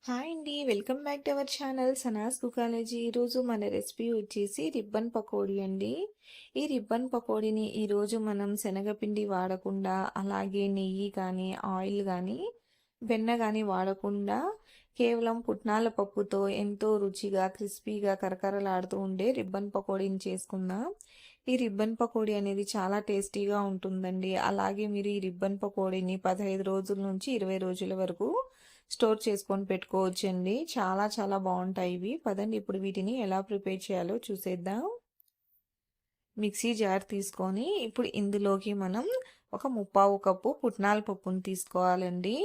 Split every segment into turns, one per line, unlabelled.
Hi అండి. Welcome back to our channel Sanas కుకాలజీ. ఈరోజు మన రెసిపీ వచ్చేసి రిబ్బన్ పకోడీ అండి. ఈ రిబ్బన్ పకోడీని ఈరోజు మనం శనగపిండి వాడకుండా, అలాగే నెయ్యి కానీ, ఆయిల్ కానీ, వెన్న కానీ వాడకుండా కేవలం పుట్నాల పప్పుతో ఎంతో రుచిగా, క్రిస్పీగా, కరకరలాడుతూ ఉండే రిబ్బన్ పకోడీని చేసుకుందాం. ఈ రిబ్బన్ పకోడీ అనేది చాలా టేస్టీగా ఉంటుందండి. అలాగే మీరు ఈ రిబ్బన్ పకోడీని 15 రోజుల నుంచి 20 రోజుల వరకు స్టోర్ చేసుకొని పెట్టుకోవచ్చండి. చాలా చాలా బాగుంటాయి ఇవి. పదండి ఇప్పుడు వీటిని ఎలా ప్రిపేర్ చేయాలో చూసేద్దాం. మిక్సీ జార్ తీసుకొని ఇప్పుడు ఇందులోకి మనం ఒక 1/4 కప్పు పుట్నాల పప్పుని తీసుకోవాలండి.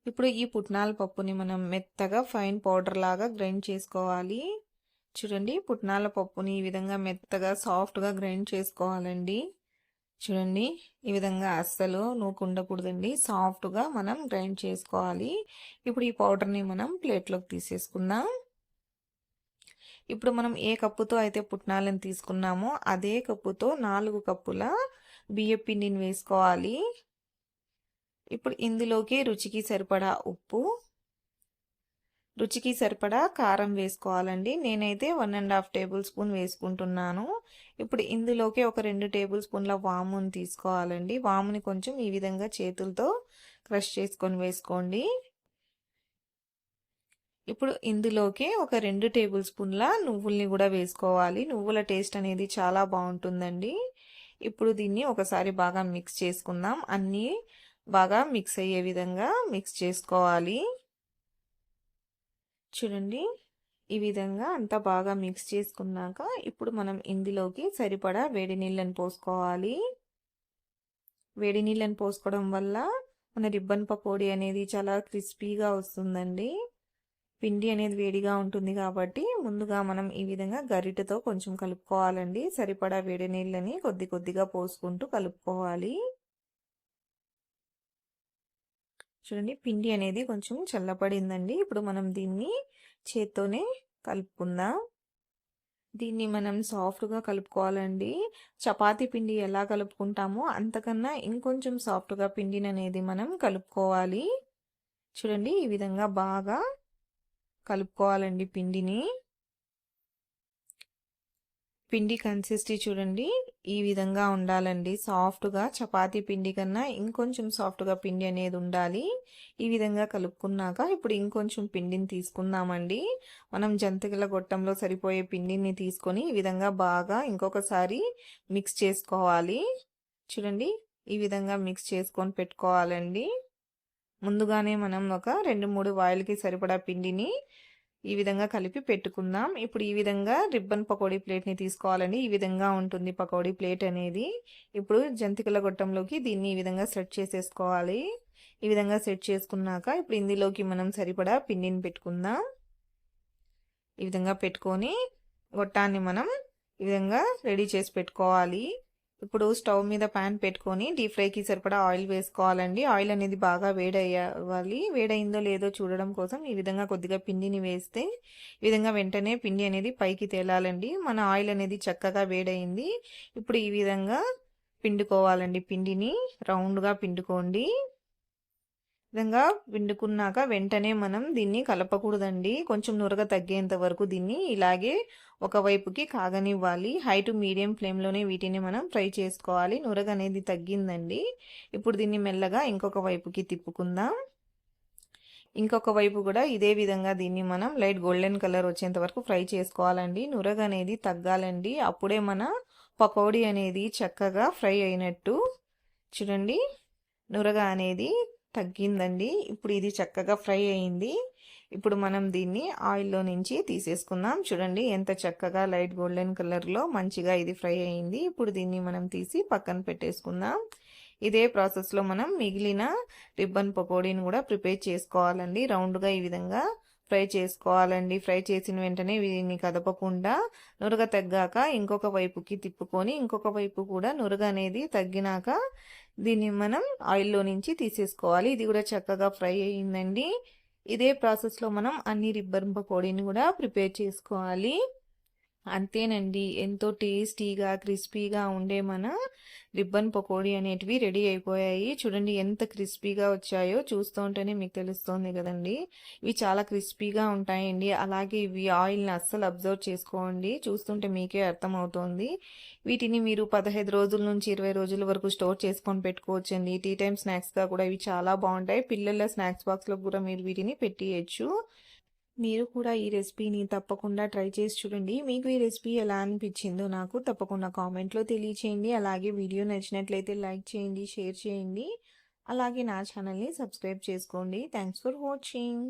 ఇప్పుడు ఈ పుట్నాల పప్పుని మనం మెత్తగా ఫైన్ పౌడర్ లాగా గ్రైండ్ చేసుకోవాలి. చూడండి, పుట్నాల పప్పుని ఈ విధంగా మెత్తగా సాఫ్ట్గా గ్రైండ్ చేసుకోవాలండి. చూడండి, ఈ విధంగా అస్సలు నూకు ఉండకూడదండి, సాఫ్ట్గా మనం గ్రైండ్ చేసుకోవాలి. ఇప్పుడు ఈ పౌడర్ని మనం ప్లేట్లోకి తీసేసుకుందాం. ఇప్పుడు మనం ఏ కప్పుతో అయితే పుట్నాలను తీసుకున్నామో అదే కప్పుతో 4 కప్పుల బియ్యం పిండిని వేసుకోవాలి. ఇప్పుడు ఇందులోకి రుచికి సరిపడా ఉప్పు, రుచికి సరిపడా కారం వేసుకోవాలండి. నేనైతే 1½ టేబుల్ స్పూన్ వేసుకుంటున్నాను. ఇప్పుడు ఇందులోకి ఒక 2 టేబుల్ స్పూన్ల వాముని తీసుకోవాలండి. వాముని కొంచెం ఈ విధంగా చేతులతో క్రష్ చేసుకొని వేసుకోండి. ఇప్పుడు ఇందులోకి ఒక 2 టేబుల్ స్పూన్ల నువ్వుల్ని కూడా వేసుకోవాలి. నువ్వుల టేస్ట్ అనేది చాలా బాగుంటుందండి. ఇప్పుడు దీన్ని ఒకసారి బాగా మిక్స్ చేసుకుందాం. అన్నీ బాగా మిక్స్ అయ్యే విధంగా మిక్స్ చేసుకోవాలి. చూడండి, ఈ విధంగా అంతా బాగా మిక్స్ చేసుకున్నాక ఇప్పుడు మనం ఇందులోకి సరిపడా వేడి నీళ్ళని పోసుకోవాలి. వేడి నీళ్ళని పోసుకోవడం వల్ల మన రిబ్బన్ పకోడీ అనేది చాలా క్రిస్పీగా వస్తుందండి. పిండి అనేది వేడిగా ఉంటుంది కాబట్టి ముందుగా మనం ఈ విధంగా గరిటెతో కొంచెం కలుపుకోవాలండి. సరిపడా వేడి నీళ్ళని కొద్ది కొద్దిగా పోసుకుంటూ కలుపుకోవాలి. చూడండి, పిండి అనేది కొంచెం చల్లపడిందండి. ఇప్పుడు మనం దీన్ని చేత్తోనే కలుపుకుందాం. దీన్ని మనం సాఫ్ట్గా కలుపుకోవాలండి. చపాతీ పిండి ఎలా కలుపుకుంటామో అంతకన్నా ఇంకొంచెం సాఫ్ట్గా పిండిని అనేది మనం కలుపుకోవాలి. చూడండి, ఈ విధంగా బాగా కలుపుకోవాలండి పిండిని. పిండి కన్సిస్టెన్సీ చూడండి, ఈ విధంగా ఉండాలండి. సాఫ్ట్గా చపాతీ పిండి కన్నా ఇంకొంచెం సాఫ్ట్గా పిండి అనేది ఉండాలి. ఈ విధంగా కలుపుకున్నాక ఇప్పుడు ఇంకొంచెం పిండిని తీసుకుందామండి. మనం జంతికల గొట్టంలో సరిపోయే పిండిని తీసుకొని ఈ విధంగా బాగా ఇంకొకసారి మిక్స్ చేసుకోవాలి. చూడండి, ఈ విధంగా మిక్స్ చేసుకొని పెట్టుకోవాలండి. ముందుగానే మనం ఒక 2-3 వాయిల్కి సరిపడా పిండిని ఈ విధంగా కలిపి పెట్టుకుందాం. ఇప్పుడు ఈ విధంగా రిబ్బన్ పకోడీ ప్లేట్ని తీసుకోవాలండి. ఈ విధంగా ఉంటుంది పకోడీ ప్లేట్ అనేది. ఇప్పుడు జంతికల గొట్టంలోకి దీన్ని ఈ విధంగా సెట్ చేసేసుకోవాలి. ఈ విధంగా సెట్ చేసుకున్నాక ఇప్పుడు ఇందులోకి మనం సరిపడా పిండిని పెట్టుకుందాం. ఈ విధంగా పెట్టుకొని గొట్టాన్ని మనం ఈ విధంగా రెడీ చేసి పెట్టుకోవాలి. ఇప్పుడు స్టవ్ మీద ప్యాన్ పెట్టుకొని డీప్ ఫ్రైకి సరిపడా ఆయిల్ వేసుకోవాలండి. ఆయిల్ అనేది బాగా వేడయ్యాలి. వేడైందో లేదో చూడడం కోసం ఈ విధంగా కొద్దిగా పిండిని వేస్తే ఈ విధంగా వెంటనే పిండి అనేది పైకి తేలాలండి. మన ఆయిల్ అనేది చక్కగా వేడైంది. ఇప్పుడు ఈ విధంగా పిండుకోవాలండి. పిండిని రౌండ్గా పిండుకోండి. విధంగా పిండుకున్నాక వెంటనే మనం దీన్ని కలపకూడదండి. కొంచెం నురగ తగ్గేంత వరకు దీన్ని ఇలాగే ఒకవైపుకి కాగనివ్వాలి. హై టు మీడియం ఫ్లేమ్లోనే వీటిని మనం ఫ్రై చేసుకోవాలి. నురగ అనేది తగ్గిందండి. ఇప్పుడు దీన్ని మెల్లగా ఇంకొక వైపుకి తిప్పుకుందాం. ఇంకొక వైపు కూడా ఇదే విధంగా దీన్ని మనం లైట్ గోల్డెన్ కలర్ వచ్చేంత వరకు ఫ్రై చేసుకోవాలండి. నురగ అనేది తగ్గాలండి. అప్పుడే మన పకోడీ అనేది చక్కగా ఫ్రై అయినట్టు. చూడండి, నురగ అనేది తగ్గిందండి. ఇప్పుడు ఇది చక్కగా ఫ్రై అయింది. ఇప్పుడు మనం దీన్ని ఆయిల్లో నుంచి తీసేసుకుందాం. చూడండి, ఎంత చక్కగా లైట్ గోల్డెన్ కలర్లో మంచిగా ఇది ఫ్రై అయింది. ఇప్పుడు దీన్ని మనం తీసి పక్కన పెట్టేసుకుందాం. ఇదే ప్రాసెస్లో మనం మిగిలిన రిబ్బన్ పకోడీని కూడా ప్రిపేర్ చేసుకోవాలండి. రౌండ్గా ఈ విధంగా ఫ్రై చేసుకోవాలండి. ఫ్రై చేసిన వెంటనే వీటిని కదపకుండా నురగ తగ్గాక ఇంకొక వైపుకి తిప్పుకొని ఇంకొక వైపు కూడా నురగ అనేది తగ్గినాక దీన్ని మనం ఆయిల్లో నుంచి తీసేసుకోవాలి. ఇది కూడా చక్కగా ఫ్రై అయ్యిందండి. ఇదే ప్రాసెస్లో మనం అన్ని రిబ్బన్ పకోడీని కూడా ప్రిపేర్ చేసుకోవాలి. అంతేనండి. ఎంతో టేస్టీగా, క్రిస్పీగా ఉండే మన రిబ్బన్ పకోడీ అనేటివి రెడీ అయిపోయాయి. చూడండి ఎంత క్రిస్పీగా వచ్చాయో చూస్తూ ఉంటేనే మీకు తెలుస్తోంది గదండీ! ఇవి చాలా క్రిస్పీగా ఉంటాయండి. అలాగే ఇవి ఆయిల్‌ని అస్సలు అబ్జర్వ్ చేసుకోవండి. చూస్తుంటే మీకే అర్థమవుతోంది. వీటిని మీరు 15 రోజుల నుంచి 20 రోజుల వరకు స్టోర్ చేసుకొని పెట్టుకోవచ్చండి. టీ టైమ్ స్నాక్స్‌గా కూడా ఇవి చాలా బావుంటాయి. పిల్లల స్నాక్స్ బాక్స్‌లో గూడా మీరు వీటిని పెట్టియచ్చు. మీరు కూడా ఈ రెసిపీని తప్పకుండా ట్రై చేసి చూడండి. మీకు ఈ రెసిపీ ఎలా అనిపించిందో నాకు తప్పకుండా కామెంట్‌లో తెలియచేయండి. అలాగే వీడియో నచ్చినట్లయితే లైక్ చేయండి, షేర్ చేయండి. అలాగే నా ఛానల్‌ని సబ్స్క్రైబ్ చేసుకోండి. Thanks for watching.